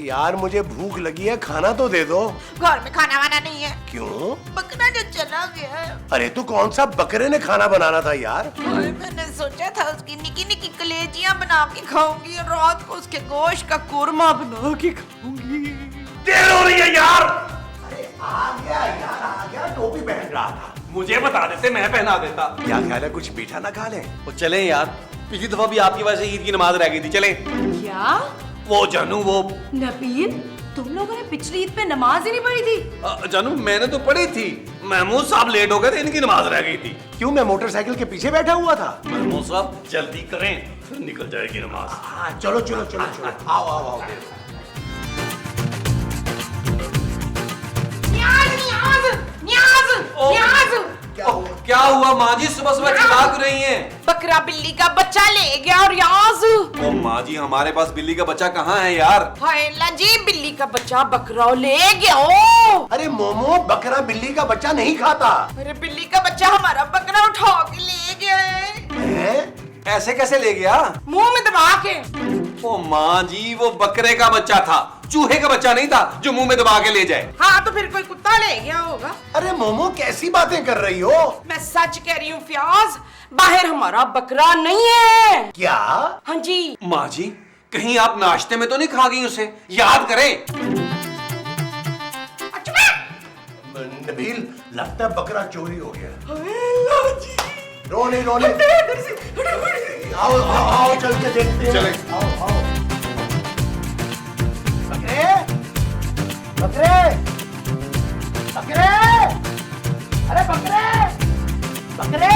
यार मुझे भूख लगी है, खाना तो दे दो। घर में खाना वाना नहीं है। क्यों? बकरा जो चला गया है। अरे तो कौन सा बकरे ने खाना बनाना था यार? मैंने सोचा था उसकी निकी निकी कलेजियां बना के खाऊंगी और रात को उसके गोश्त का कोरमा बना के खाऊंगी। देर हो रही है यार। अरे आ गया यार, आ गया। टोपी पहन रहा था। मुझे बता देते, मैं पहना देता। क्या ख्याल है, कुछ मीठा ना खा ले? वो चले यार, पिछली दफा भी आपकी वजह से ईद की नमाज रह गई थी। चले। क्या? वो जानू, वो नबील, तुम लोगों ने पिछली ईद पे नमाज ही नहीं पढ़ी थी? जानू मैंने तो पढ़ी थी, महमूद साहब लेट हो गए थे, इनकी नमाज रह गई थी। क्यों, मैं मोटरसाइकिल के पीछे बैठा हुआ था? महमूद साहब जल्दी करें, फिर निकल जाएगी नमाज। हाँ चलो चलो चलो चलो, आओ आओ आओ। क्या हुआ माँ जी, सुबह सुबह चिल्ला क्यों रही हैं? बकरा बिल्ली का बच्चा ले गया और याज। ओ माँ जी, हमारे पास बिल्ली का बच्चा कहाँ है यार? हाय अल्लाह जी, बिल्ली का बच्चा बकरा ले गया। ओ अरे मोमो, बकरा बिल्ली का बच्चा नहीं खाता। अरे बिल्ली का बच्चा हमारा बकरा उठा के ले गया है। ऐसे कैसे ले गया? मुंह में दबा के। ओ माँ जी, वो बकरे का बच्चा था, चूहे का बच्चा नहीं था जो मुंह में दबा के ले जाए। हाँ तो फिर कोई कुत्ता ले गया होगा। अरे मोमो, कैसी बातें कर रही हो? मैं सच कह रही हूँ फ्याज, बाहर हमारा बकरा नहीं है। क्या? हाँ जी। माँ जी, कहीं आप नाश्ते में तो नहीं खा गई उसे? याद करें। नबील, लगता है बकरा चोरी हो गया। रो नहीं रो नहीं। आओ आओ आओ, चल के देखते हैं। चले। आओ आओ। बकरे बकरे बकरे, अरे बकरे बकरे,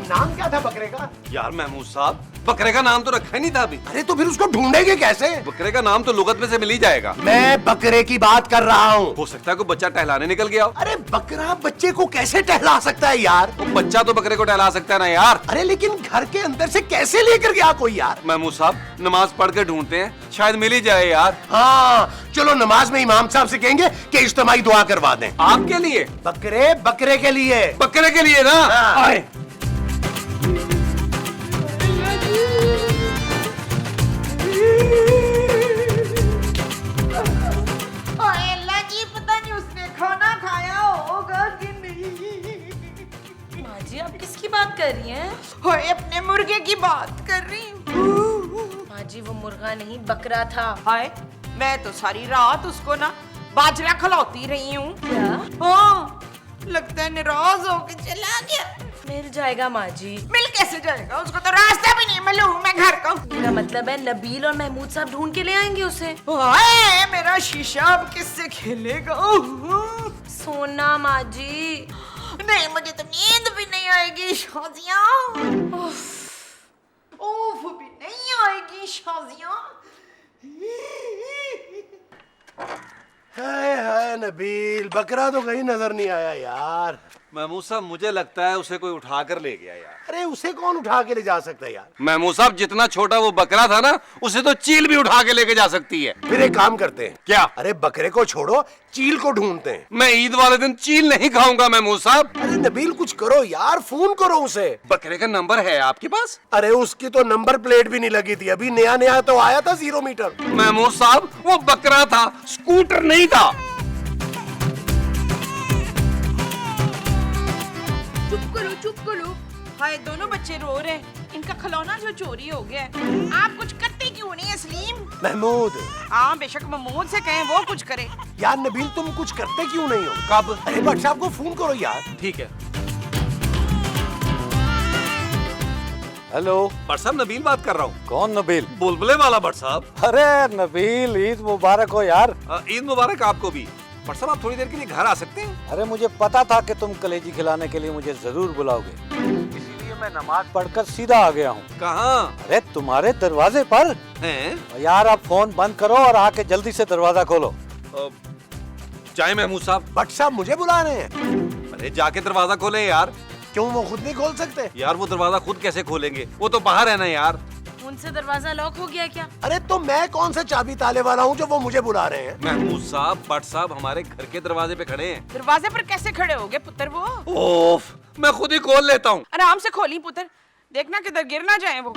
नाम क्या था बकरे का? यार महमूद साहब, बकरे का नाम तो रखा ही नहीं था अभी। अरे तो फिर उसको ढूंढेंगे कैसे? बकरे का नाम तो लुगत में से मिल ही जाएगा। मैं बकरे की बात कर रहा हूँ। हो सकता है कोई बच्चा टहलाने निकल गया हो। अरे बकरा बच्चे को कैसे टहला सकता है यार? वो बच्चा तो बकरे को टहला सकता है ना यार। अरे लेकिन घर के अंदर से कैसे लेकर गया कोई यार? महमूद साहब, नमाज पढ़ के ढूंढते हैं, शायद मिल ही जाए यार। हाँ चलो, नमाज में इमाम साहब से कहेंगे कि इज्तिमाई दुआ करवा दें। आपके लिए? बकरे बकरे के लिए। बकरे के लिए ना? हाँ। आए। हाय अल्लाह जी, पता नहीं उसने खाना खाया होगा कि नहीं। माँ जी, आप किसकी बात कर रही हैं? हाय अपने मुर्गे की बात कर रही हूँ। माँ जी, वो मुर्गा नहीं बकरा था। हाय, मैं तो सारी रात उसको ना बाजरा खिलाती रही हूँ। क्या? हाँ, लगता है नाराज होके चला गया। मिल जाएगा माँ जी। मिल कैसे जाएगा? उसको तो रास्ता भी नहीं मालूम मैं घर का। मेरा मतलब है नबील और महमूद साहब ढूंढ के ले आएंगे उसे। हाय, मेरा शीशा अब किससे खेलेगा? सोना माँ जी। नहीं, मुझे तो नींद भी नहीं आएगी शाजिया। उफ भी नहीं आएगी शाजिया। हाय हाय नबील, बकरा तो कहीं नजर नहीं आया यार। महमूद साहब, मुझे लगता है उसे कोई उठा कर ले गया यार। अरे उसे कौन उठा के ले जा सकता है यार? महमूद साहब, जितना छोटा वो बकरा था ना, उसे तो चील भी उठा के लेके जा सकती है। फिर एक काम करते हैं। क्या? अरे बकरे को छोड़ो, चील को ढूंढते हैं। मैं ईद वाले दिन चील नहीं खाऊंगा महमूद साहब। अरे नबील कुछ करो यार, फोन करो उसे। बकरे का नंबर है आपके पास? अरे उसकी तो नंबर प्लेट भी नहीं लगी थी, अभी नया नया तो आया था 0 मीटर। महमूद साहब, वो बकरा था, स्कूटर नहीं था। चुप करो। हाय, दोनों बच्चे रो रहे हैं, इनका खिलौना जो चोरी हो गया है। आप कुछ करते क्यों नहीं है सलीम? महमूद। हाँ, बेशक महमूद से कहें वो कुछ करे। यार नबील, तुम कुछ करते क्यों नहीं हो? कब? अरे भट्ट साहब को फोन करो यार। ठीक है। हेलो, भट्ट साहब, नबील बात कर रहा हूँ। कौन नबील? बुलबुले वाला भट्ट साहब। अरे नबील, ईद मुबारक हो यार। ईद मुबारक आपको भी। भट्ट साहब, आप थोड़ी देर के लिए घर आ सकते हैं? अरे मुझे पता था कि तुम कलेजी खिलाने के लिए मुझे जरूर बुलाओगे, इसीलिए मैं नमाज पढ़कर सीधा आ गया हूँ। कहाँ? अरे तुम्हारे दरवाजे पर। हैं? यार आप फोन बंद करो और आके जल्दी से दरवाजा खोलो। जाए महमूद साहब। भट्ट साहब मुझे बुला रहे हैं। अरे जाके दरवाजा खोले यार। क्यों, वो खुद नहीं खोल सकते? यार वो दरवाजा खुद कैसे खोलेंगे, वो तो बाहर है ना यार। उनसे दरवाजा लॉक हो गया क्या? अरे तो मैं कौन सा चाबी ताले वाला हूँ जो वो मुझे बुला रहे हैं? महमूद साहब, भट्ट साहब हमारे घर के दरवाजे पे खड़े हैं। दरवाजे पर कैसे खड़े हो गए पुत्र वो? ओफ, मैं खुद ही खोल लेता हूँ। आराम से खोली पुत्र, देखना किधर गिर ना जाए वो।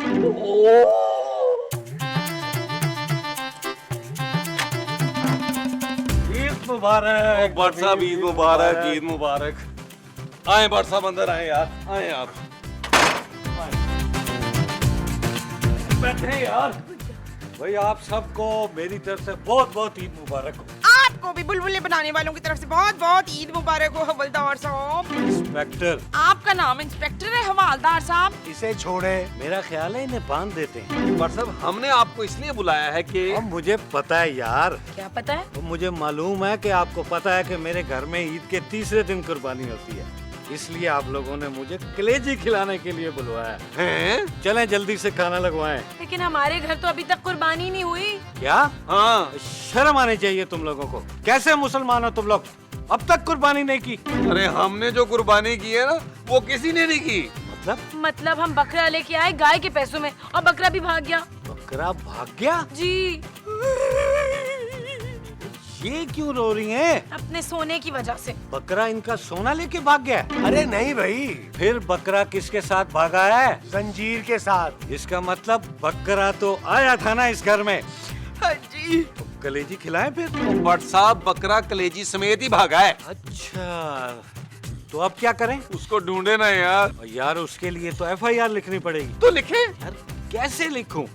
मुबारक। भट्ट साहब ईद मुबारक, ईद मुबारक। आए भट्ट साहब, अंदर आए यार, आए आप। बैठे यार। भाई आप सबको मेरी तरफ से बहुत बहुत ईद मुबारक हो। आपको भी बुलबुले बनाने वालों की तरफ से बहुत बहुत ईद मुबारक हो हवलदार साहब। इंस्पेक्टर, आपका नाम इंस्पेक्टर है हवलदार साहब? इसे छोड़े, मेरा ख्याल है इन्हें बांध देते हैं। भट्ट साहब, हमने आपको इसलिए बुलाया है कि अब मुझे पता है यार, क्या पता है? तो मुझे मालूम है कि आपको पता है कि मेरे घर में ईद के तीसरे दिन कुर्बानी होती है, इसलिए आप लोगों ने मुझे कलेजी खिलाने के लिए बुलवाया हैं? चलें जल्दी से खाना लगवाएं। लेकिन हमारे घर तो अभी तक कुर्बानी नहीं हुई। क्या? हाँ। शर्म आनी चाहिए तुम लोगों को। कैसे मुसलमान हो तुम लोग? अब तक कुर्बानी नहीं की। अरे हमने जो कुर्बानी की है ना, वो किसी ने नहीं की। मतलब हम बकरा लेके आए गाय के पैसों में और बकरा भी भाग गया। बकरा भाग गया? जी, ये क्यों रो रही हैं? अपने सोने की वजह से। बकरा इनका सोना लेके भाग गया? अरे नहीं भाई, फिर बकरा किसके साथ भागा है? जंजीर के साथ। इसका मतलब बकरा तो आया था ना इस घर में। हाँ जी। तो कलेजी खिलाएं फिर। भट्ट साहब, बकरा कलेजी समेत ही भागा है। अच्छा, तो अब क्या करें? उसको ढूंढे ना यार। यार उसके लिए तो FIR लिखनी पड़ेगी। तो लिखे। यार कैसे लिखूं?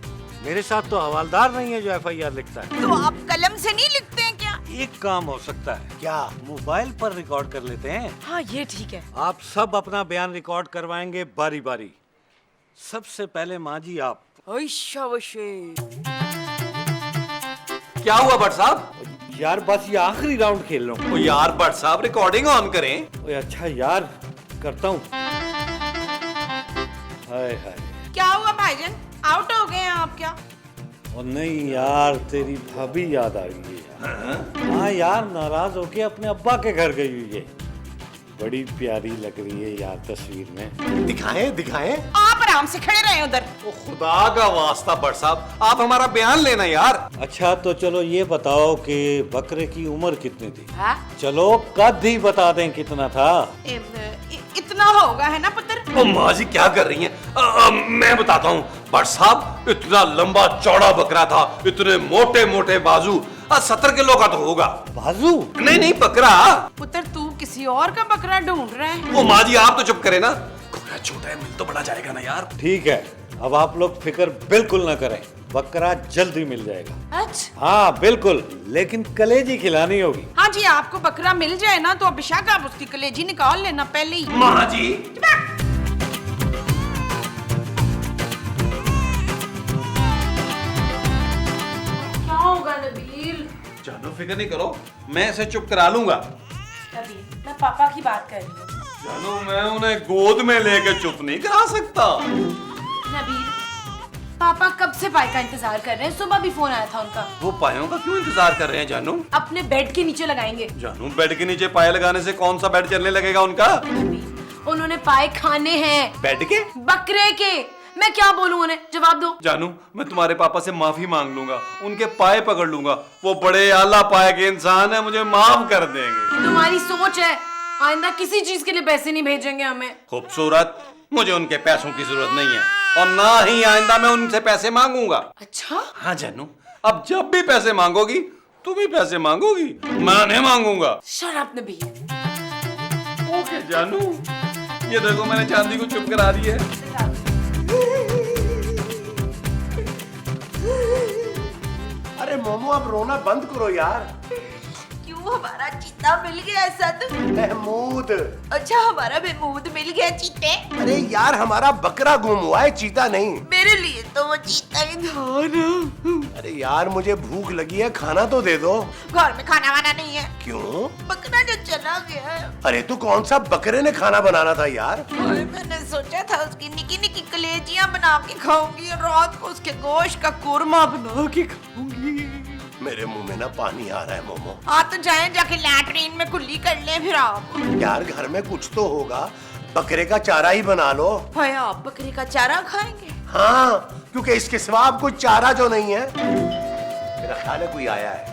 मेरे साथ तो हवालदार नहीं है जो FIR लिखता है। तो आप कलम से नहीं लिखते हैं क्या? एक काम हो सकता है, क्या? मोबाइल पर रिकॉर्ड कर लेते हैं। हाँ ये ठीक है। आप सब अपना बयान रिकॉर्ड करवाएंगे बारी बारी। सबसे पहले माँ जी आप। क्या हुआ भट्ट साहब? यार बस ये आखिरी राउंड खेल रहा हूँ। ओ यार भट्ट साहब, रिकॉर्डिंग ऑन करें। ओए अच्छा यार, करता हूँ। हाय हाय। क्या हुआ भाईजान, आउट हो गए हैं आप क्या? और नहीं यार, तेरी भाभी याद आ गई है यार। हाँ यार, नाराज होके अपने अब्बा के घर गई हुई है। बड़ी प्यारी लग रही है यार तस्वीर में। दिखाएं दिखाएं। आप आराम से खड़े रहे उधर। ओ खुदा का वास्ता भट्ट साहब, आप हमारा बयान लेना यार। अच्छा तो चलो ये बताओ कि बकरे की उम्र कितनी थी? हाँ? चलो कद ही बता दें कितना था। इतना होगा है ना पुत्र? ओ माँ जी क्या कर रही हैं? मैं बताता हूँ भट्ट साहब, इतना लंबा चौड़ा बकरा था, इतने मोटे मोटे बाजू, 70 किलो का तो होगा। बाजू? नहीं नहीं, बकरा। पुत्र तू किसी और का बकरा ढूंढ रहा है। ओ माँ जी आप तो चुप करे ना, घोड़ा छोटा है, मिल तो बड़ा जाएगा ना यार। ठीक है, अब आप लोग फिक्र बिल्कुल ना करें, बकरा जल्दी मिल जाएगा। अच्छा, हाँ बिल्कुल, लेकिन कलेजी खिलानी होगी। हाँ जी, आपको बकरा मिल जाए ना तो अभिषेक आप उसकी कलेजी निकाल लेना पहले ही। माँ जी क्या होगा नबील? जानो फिक्र नहीं करो, मैं इसे चुप करा लूंगा। नबील, मैं पापा की बात कर रही हूँ। जानो मैं उन्हें गोद में लेके चुप नहीं करा सकता। नबील, पापा कब से पाई का इंतजार कर रहे हैं, सुबह भी फोन आया था उनका। वो पायों का क्यों इंतजार कर रहे हैं जानू? अपने बेड के नीचे लगाएंगे। जानू बेड के नीचे पाए लगाने से कौन सा बेड चलने लगेगा उनका? नबील, उन्होंने पाए खाने हैं। बेड के? बकरे के। मैं क्या बोलूं उन्हें, जवाब दो। जानू मैं तुम्हारे पापा से माफी मांग लूंगा, उनके पाए पकड़ लूंगा, वो बड़े आला पाए के इंसान है, मुझे माफ कर देंगे। तुम्हारी सोच है, आइंदा किसी चीज के लिए पैसे नहीं भेजेंगे हमें। खूबसूरत, मुझे उनके पैसों की जरूरत नहीं है और ना ही आइंदा मैं उनसे पैसे मांगूंगा। अच्छा? हाँ जानू, अब जब भी पैसे मांगोगी तुम ही पैसे मांगोगी, मैं नहीं मांगूंगा। Shut up Nabeel. ओके जानू, ये देखो मैंने चांदी को चुप करा दी है। अरे मोमो अब रोना बंद करो यार। क्यों, हमारा चीता मिल गया सद? महमूद। अच्छा, हमारा महमूद मिल गया चीते। अरे यार हमारा बकरा गुम हुआ है, चीता नहीं। मेरे लिए तो वो चीता ही था ना। अरे यार मुझे भूख लगी है, खाना तो दे दो। घर में खाना वाना नहीं है। क्यों? बकरा जो चला गया है। अरे तो कौन सा बकरे ने खाना बनाना था यार? ओए, मैंने सोचा था उसकी निकी निकी कलेजियां बना के खाऊंगी और रात को उसके गोश्त का कोरमा बना के खाऊंगी। मेरे मुंह में ना पानी आ रहा है मोमो। हाँ तो जाएं, जाके लैट्रीन में कुल्ली कर लें फिर आप। यार घर में कुछ तो होगा, बकरे का चारा ही बना लो। भाई आप बकरी का चारा खाएंगे? हाँ, क्योंकि इसके सिवा अब कोई चारा जो नहीं है। मेरा ख्याल है कोई आया है।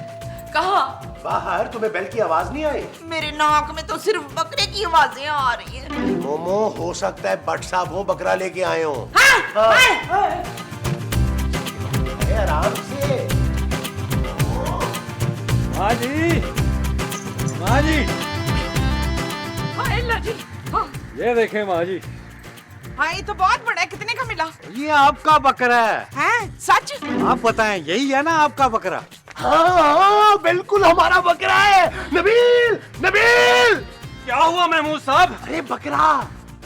कहाँ? बाहर। तुम्हें बेल की आवाज नहीं आई? मेरे नाक में तो सिर्फ बकरे की आवाजें आ रही हैं। मोमो हो सकता है भट्ट साहब हो, बकरा लेके आए हो। हाँ, अरे आराम से। हाँ जी। माँ जी, हाय अल्लाह जी। हाँ, ये देखें माँ जी, हाँ ये तो बहुत बड़ा है, कितने का मिला? ये आपका बकरा है। हैं सच? आप बताएं, यही है ना आपका बकरा? हाँ बिल्कुल हमारा बकरा है। नबील, नबील, क्या हुआ महमूद साहब? अरे बकरा,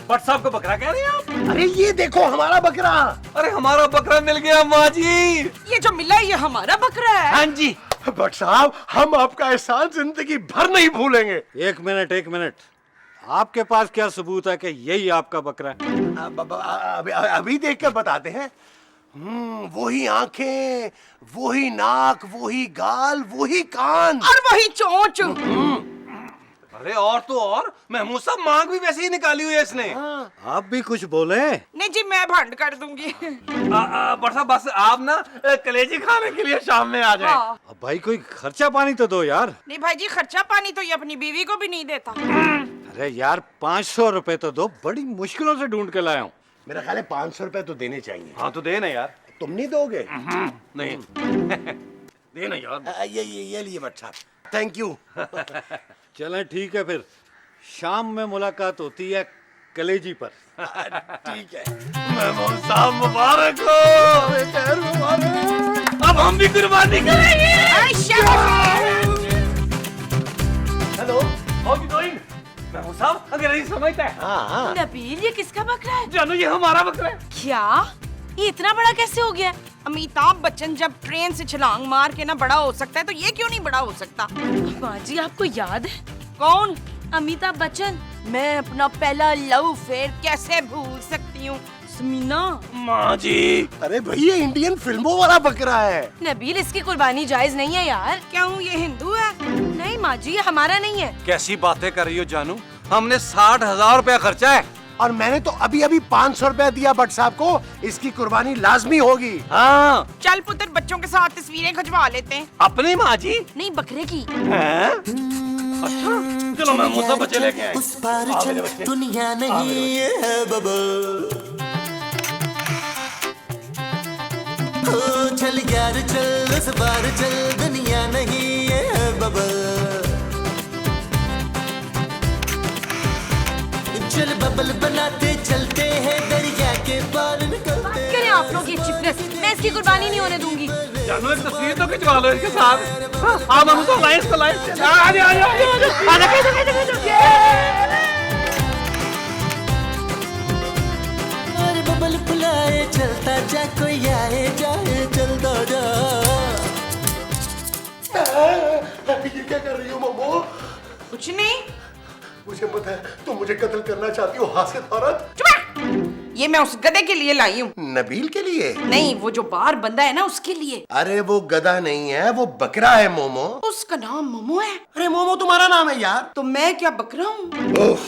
भट्ट साहब को बकरा कह रहे हैं आप? अरे ये देखो हमारा बकरा। अरे हमारा बकरा मिल गया माँ जी। ये जो मिला है ये हमारा बकरा है। हाँ जी। भट्ट साहब, हम आपका एहसान जिंदगी भर नहीं भूलेंगे। एक मिनट, आपके पास क्या सबूत है कि यही आपका बकरा है? अभी देख कर बताते हैं। वही आंखें, वही नाक, वही गाल, वही कान और वही चोंच। अरे और तो और महमूद साहब मांग भी वैसे ही निकाली हुई है इसने। आप भी कुछ बोले? नहीं जी मैं भंड कर दूंगी। भट्ट साहब बस आप ना कलेजी खाने के लिए शाम में आ जाएं। हाँ। अब भाई कोई खर्चा पानी तो दो यार। नहीं भाई जी खर्चा पानी तो ये अपनी बीवी को भी नहीं देता। अरे यार 500 रुपए तो दो, बड़ी मुश्किलों से ढूंढ के लाया हूँ। मेरा ख्याल है 500 रुपए तो देने चाहिए। हाँ तो दे ना यार। तुम नहीं दोगे? नहीं दे ना यार। ये लिए भट्ट साहब, थैंक यू। चलें ठीक है, फिर शाम में मुलाकात होती है कलेजी पर। ठीक है। महमूद साहब मुबारक हो। अब हम भी कुर्बानी करेंगे। Hello, how you doing? Mahmood साहब अंग्रेजी समझता है? हाँ नबील, ये किसका बकरा है? जानू ये हमारा बकरा है। क्या? ये इतना बड़ा कैसे हो गया? अमिताभ बच्चन जब ट्रेन से छलांग मार के ना बड़ा हो सकता है तो ये क्यों नहीं बड़ा हो सकता? माँ जी आपको याद है? कौन? अमिताभ बच्चन। मैं अपना पहला लव अफेयर कैसे भूल सकती हूँ समीना? माँ जी। अरे भैया इंडियन फिल्मों वाला बकरा है। नबील, इसकी कुर्बानी जायज नहीं है यार। क्यों ये हिंदू है? नहीं माँ जी, ये हमारा नहीं है। कैसी बातें कर रही हो जानू? हमने 60,000 रुपया खर्चा है। और मैंने तो अभी अभी 500 रुपया दिया भट्ट साहब को। इसकी कुर्बानी लाजमी होगी। हाँ चल पुत्र बच्चों के साथ तस्वीरें खिंचवा लेते हैं। अपनी माँ जी। नहीं, बकरे की। हैं? अच्छा चलो महमूद साहब बच्चे लेके आए। उस पार चल, दुनिया नहीं है बबल। ओ चल यार चल, उस पार चल, दुनिया नहीं है बबल। चल बबल बनाते चलते हैं, दरिया के पार निकलते। करें आप लोग ये चिपरस, मैं इसकी कुर्बानी नहीं होने दूंगी। जानू एक तस्वीर तो खिंचवा लो इसके साथ। हाँ महमूद साहब लाइन से लाइन। और बबल बुलाए चलता जा, कोई आए जाए चलता जा। ये क्या कर रही हो मम्मो? कुछ नहीं। मुझे पता है तुम मुझे कत्ल करना चाहती हो, हासिल औरत। चुप! ये मैं उस गधे के लिए लाई हूँ। नबील के लिए? नहीं, वो जो बाहर बंदा है ना उसके लिए। अरे वो गधा नहीं है, वो बकरा है मोमो। उसका नाम मोमो है। अरे मोमो तुम्हारा नाम है यार। तो मैं क्या बकरा हूँ?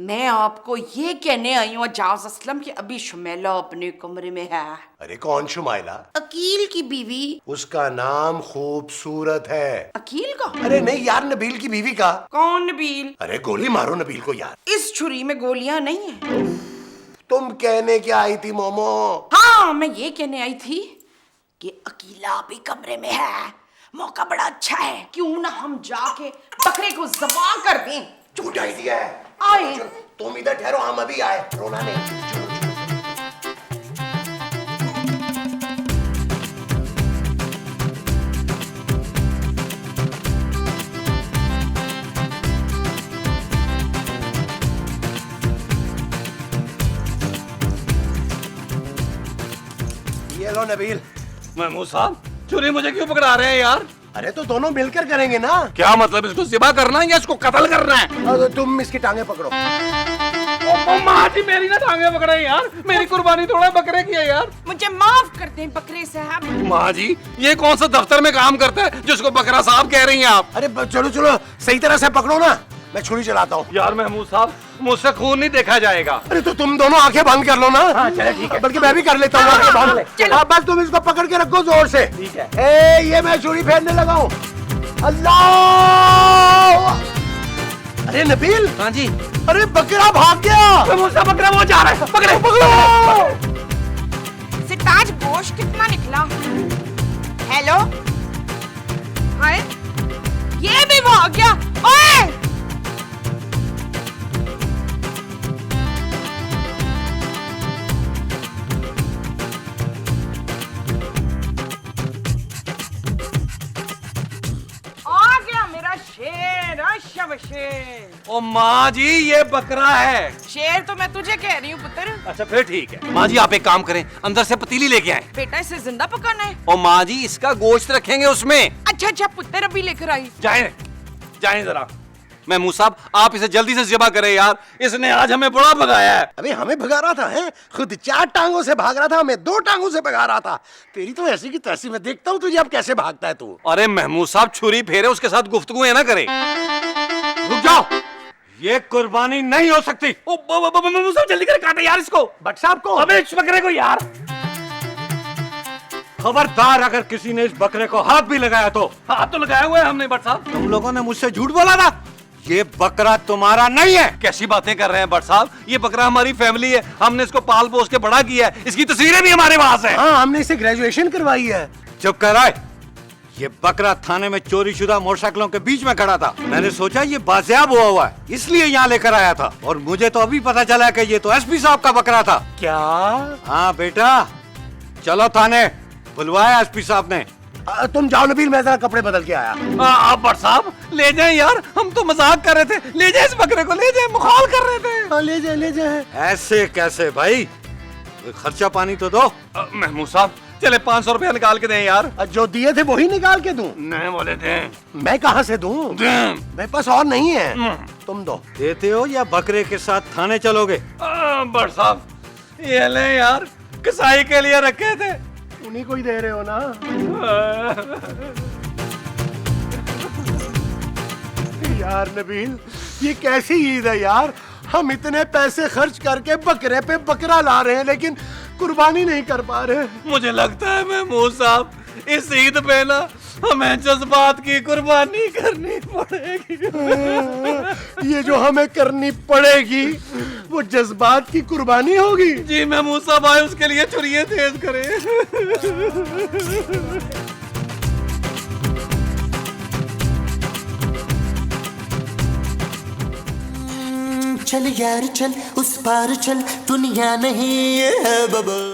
मैं आपको ये कहने आई हूँ अजाज असलम कि अभी शुमैला अपने कमरे में है। अरे कौन शुमाइला? अकील की बीवी। उसका नाम खूबसूरत है। अकील का? अरे नहीं यार, नबील की बीवी का। कौन नबील? अरे गोली मारो नबील को यार। इस छुरी में गोलियां नहीं है। तुम कहने क्या आई थी मोमो? हाँ मैं ये कहने आई थी कि अकीला भी कमरे में है, मौका बड़ा अच्छा है, क्यों ना हम जाके बकरे को ज़बा कर दें। झूठ आइडिया है। आए। तुम इधर ठहरो, हम अभी आए। रोना नहीं। चलो, चलो। ये लो नबील। महमूद साहब चोरी मुझे क्यों पकड़ा रहे हैं यार? अरे तो दोनों मिलकर करेंगे ना। क्या मतलब, इसको ज़िबा करना है या इसको कत्ल करना है? अरे तुम इसकी टांगे पकड़ो। माँ जी मेरी ना टांगे पकड़े यार, मेरी कुर्बानी थोड़ा बकरे की है यार। मुझे माफ कर दें बकरे साहब। माँ जी ये कौन सा दफ्तर में काम करता है जिसको बकरा साहब कह रही हैं आप? अरे चलो चलो, सही तरह से पकड़ो ना, मैं छुरी चलाता हूँ। यार महमूद साहब मुझसे खून नहीं देखा जाएगा। अरे तो तुम दोनों आंखें बंद कर लो ना। हाँ, चलो ठीक है। बल्कि मैं भी कर लेता हूँ, आंखें बंद ले। अब बस तुम इसको पकड़ के रखो जोर से। ठीक है। ए ये मैं छुरी फेरने लगा हूँ। अल्लाह! अरे नबील। हाँ जी। अरे बकरा भाग गया। महमूद साहब बकरा वो जा रहा है, पकड़े पकड़ो। सिताज गोश्त कितना निकला? हेलो हाय, ये भी भाग गया। ओए आ गया मेरा शेर, शब शेर। ओ माँ जी ये बकरा है। शेर तो मैं तुझे कह रही हूँ पुत्र। अच्छा फिर ठीक है। माँ जी आप एक काम करें, अंदर से पतीली लेके आए। बेटा इसे जिंदा पकाना है। ओ माँ जी इसका गोश्त रखेंगे उसमें। अच्छा अच्छा पुत्र अभी लेकर आई। जाए जाए जरा। महमूद साहब आप इसे जल्दी से ज़िबा करें यार, इसने आज हमें बड़ा भगाया है। अबे हमें भगा रहा था है, खुद 4 टांगों से भाग रहा था, हमें 2 टांगों से भगा रहा था। तेरी तो ऐसी की तैसी, मैं देखता हूँ तुझे अब कैसे भागता है तू। अरे महमूद साहब छुरी फेरे उसके साथ गुफ्तगू ना करे। रुक जाओ, ये कुर्बानी नहीं हो सकती। ओ महमूद साहब जल्दी करे, काटे यार इसको। बट साहब को अबे इस बकरे को यार। खबरदार अगर किसी ने इस बकरे को हाथ भी लगाया तो। हाथ तो लगाया हुआ है हमने बट साहब। तुम लोगों ने मुझसे झूठ बोला था। ये बकरा तुम्हारा नहीं है। कैसी बातें कर रहे हैं बट साहब, ये बकरा हमारी फैमिली है, हमने इसको पाल पोस के बड़ा किया है, इसकी तस्वीरें भी हमारे पास है। हाँ हमने इसे ग्रेजुएशन करवाई है। चुप कर रहा है। ये बकरा थाने में चोरी शुदा मोटरसाइकिलों के बीच में खड़ा था। मैंने सोचा ये बाजियाब हुआ है, इसलिए यहाँ लेकर आया था। और मुझे तो अभी पता चला कि ये तो एसपी साहब का बकरा था। क्या? हाँ बेटा चलो थाने, बुलवाया एसपी साहब ने। तुम जाओ नबील, मैं जरा कपड़े बदल के आया। आप बट साहब ले जाएं यार, हम तो मजाक कर रहे थे। ले जाए इस बकरे को, ले जाए, मुखाल कर रहे थे। हाँ ले जाए ले जाए। ऐसे कैसे भाई, खर्चा पानी तो दो। महमूद साहब चले 500 रुपया निकाल के दें यार। जो दिए थे वही निकाल के दूं? नहीं बोले थे। मैं कहाँ से दूं? मेरे पास और नहीं है, तुम दो। देते हो या बकरे के साथ थाने चलोगे? बट साहब ये ले यार, कसाई के लिए रखे थे। उन्हीं को ही दे रहे हो ना? यार नबील ये कैसी ईद है यार, हम इतने पैसे खर्च करके बकरे पे बकरा ला रहे हैं लेकिन कुर्बानी नहीं कर पा रहे। मुझे लगता है महमूद साहब इस ईद पे ना हमें जज्बात की कुर्बानी करनी पड़ेगी। ये जो हमें करनी पड़ेगी वो जज्बात की कुर्बानी होगी। जी महमूद साहब आए उसके लिए छुरियां तेज करें। चल यार चल, उस पार चल, दुनिया नहीं है बबल।